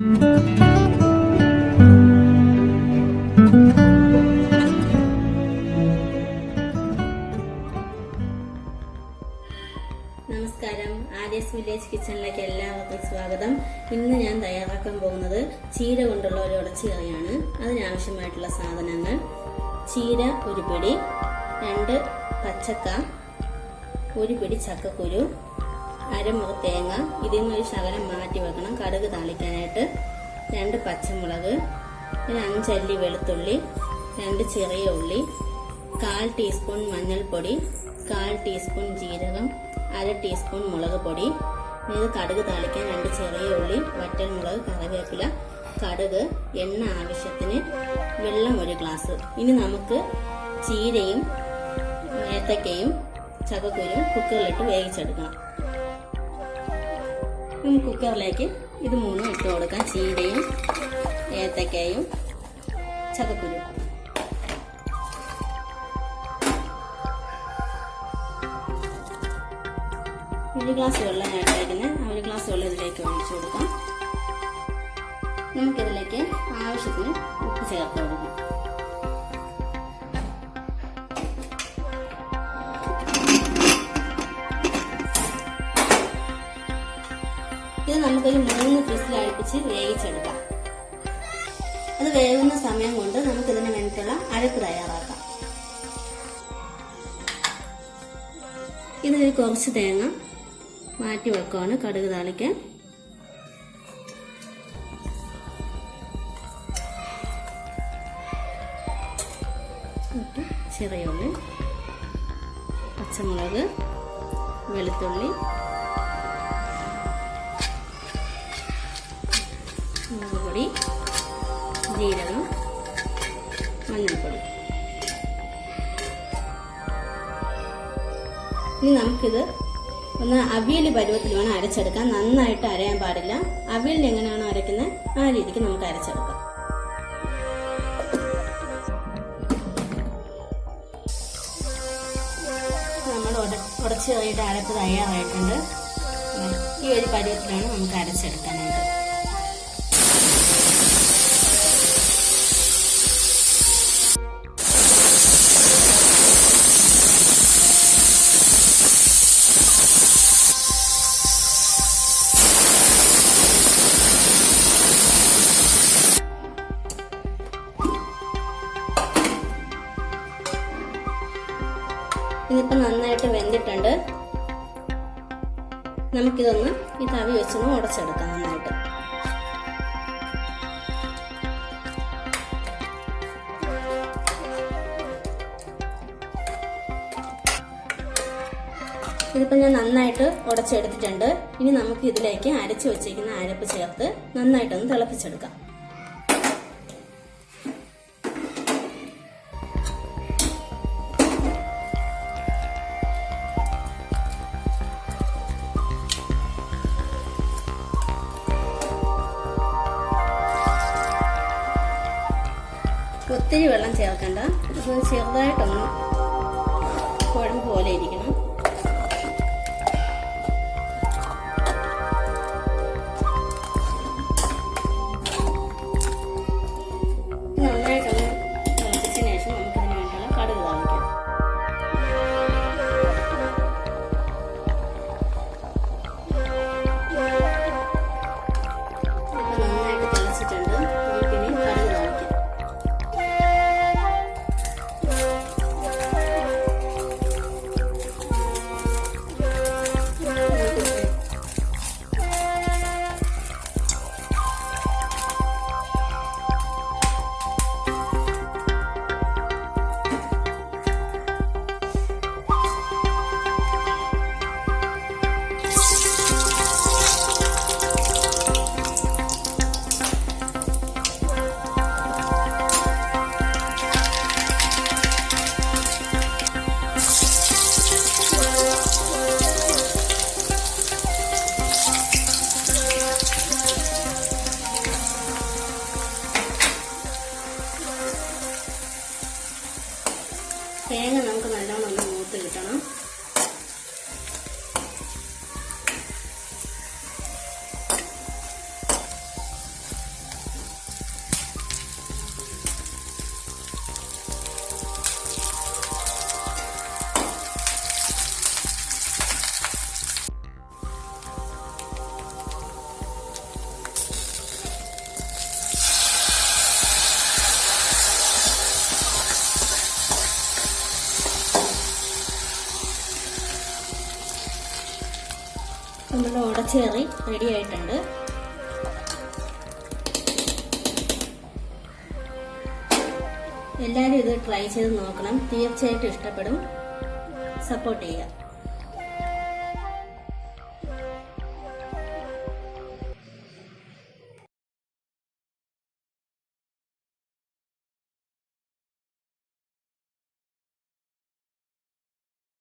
നമസ്കാരം, ആര്യസ് വില്ലേജ് കിച്ചണിലേക്ക് എല്ലാവർക്കും സ്വാഗതം. ഇന്ന് ഞാൻ തയ്യാറാക്കാൻ പോകുന്നത് ചീര കൊണ്ടുള്ള ഒരു ഉടച്ചു കറിയാണ്. അതിനാവശ്യമായിട്ടുള്ള സാധനങ്ങൾ: ചീര ഒരു പിടി, 2 പച്ചക്ക, ഒരു പിടി ചക്കക്കുരു, അരമുറി തേങ്ങ, ഇതിൽ നിന്നൊരു ശകലം മാറ്റി വെക്കണം കടുക് താളിക്കാനായിട്ട്, 2 പച്ചമുളക്, 5 അല്ലി വെളുത്തുള്ളി, 2 ചെറിയ ഉള്ളി, 1/4 ടീസ്പൂൺ മഞ്ഞൾപ്പൊടി, 1/4 ടീസ്പൂൺ ജീരകം, 1/2 ടീസ്പൂൺ മുളക് പൊടി. ഇത് കടുക് താളിക്കാൻ 2 ചെറിയ ഉള്ളി, വറ്റൽമുളക്, കറിവേപ്പില, കടുക്, എണ്ണ ആവശ്യത്തിന്, വെള്ളം 1 ഗ്ലാസ്. ഇനി നമുക്ക് ചീരയും ഏത്തക്കയും ചക്കക്കുരും കുക്കറിലിട്ട് വേവിച്ചെടുക്കണം. കുക്കറിലേക്ക് ഇത് 3 ഇട്ട് കൊടുക്കാം: ചീരയും ഏത്തക്കയും ചക്കക്കുരും. 1 ഗ്ലാസ് വെള്ളം ഞാനിട്ടേക്കുന്നത്. 1 ഗ്ലാസ് വെള്ളം ഇതിലേക്ക് ഒഴിച്ചു കൊടുക്കാം. നമുക്കിതിലേക്ക് ആവശ്യത്തിന് ഉപ്പ് ചേർത്ത് കൊടുക്കാം. ഇത് നമുക്കൊരു 3 വിസിൽ അടുപ്പിച്ച് വേവിച്ചെടുക്കാം. അത് വേവുന്ന സമയം കൊണ്ട് നമുക്കിതിന് വേണ്ടിയിട്ടുള്ള അരപ്പ് തയ്യാറാക്കാം. ഇതിൽ കുറച്ച് തേങ്ങ മാറ്റി വെക്കുവാണ് കടുക് താളിക്കാൻ. ചെറിയ ഉള്ളി, പച്ചമുളക്, വെളുത്തുള്ളി, മുളക് പൊടി, ജീരകം, മഞ്ഞൾപ്പൊടി. ഇനി നമുക്കിത് ഒന്ന് അവിയൽ പരുവത്തിൽ വേണം അരച്ചെടുക്കാൻ. നന്നായിട്ട് അരയാൻ പാടില്ല. അവിയലിന് എങ്ങനെയാണോ അരയ്ക്കുന്നത് ആ രീതിക്ക് നമുക്ക് അരച്ചെടുക്കാം. നമ്മൾ ഉടച്ചു കറിയുടെ അരപ്പ് തയ്യാറായിട്ടുണ്ട്. ഈ ഒരു പരുവത്തിലാണ് നമുക്ക് അരച്ചെടുക്കാനായിട്ട്. ഇതിപ്പോ നന്നായിട്ട് വെന്തിട്ടുണ്ട്. നമുക്കിതൊന്ന് ഈ തവി വെച്ചൊന്ന് ഉടച്ചെടുക്കാം നന്നായിട്ട്. ഇതിപ്പോ ഞാൻ നന്നായിട്ട് ഉടച്ചെടുത്തിട്ടുണ്ട്. ഇനി നമുക്ക് ഇതിലേക്ക് അരച്ചു വെച്ചിരിക്കുന്ന അരപ്പ് ചേർത്ത് നന്നായിട്ടൊന്ന് തിളപ്പിച്ചെടുക്കാം. ഒത്തിരി വെള്ളം ചേർക്കണ്ട. ഇത് ചെറുതായിട്ടൊന്ന് കുഴമ്പ് പോലെ ഇരിക്കണം. നന്നായിട്ടൊന്ന് തിളപ്പിച്ചതിന് ശേഷം നമുക്കിതിന് വേണ്ടിയുള്ള കടുക് താളിക്കാം. ഇപ്പൊ നന്നായിട്ട് തിളച്ചിട്ടുണ്ട്. നമുക്കിനി കടുക് താളിക്കാം. നമ്മുടെ ഉടച്ചുകറി റെഡി ആയിട്ടുണ്ട്. എല്ലാവരും ഇത് ട്രൈ ചെയ്ത് നോക്കണം. തീർച്ചയായിട്ടും ഇഷ്ടപ്പെടും. സപ്പോർട്ട് ചെയ്യുക.